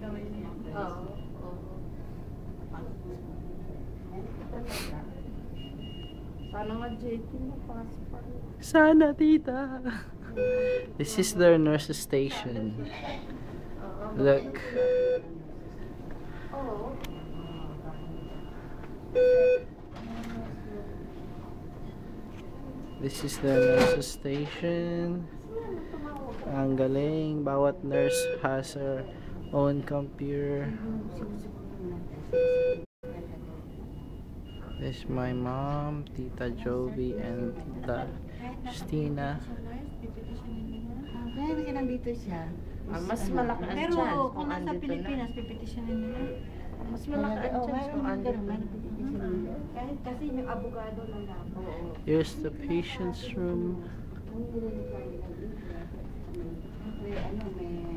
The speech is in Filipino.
kamay niya. Oo. Sana nga JT mapasok pa. Sana, tita. This is their nurse station. Look. Oo. This is the nurse station. Ang galing. Bawat nurse has her own computer. This is my mom, Tita Jovi, and Tita Justina. Kaya kasi nandito siya. Mas malaki ang Pero chance kung nasa Pilipinas, pipetisyonin nila. Mas malaki ang chance kung andito na. Kahit kasi yung abogado lang lang. Here's the patient's room. May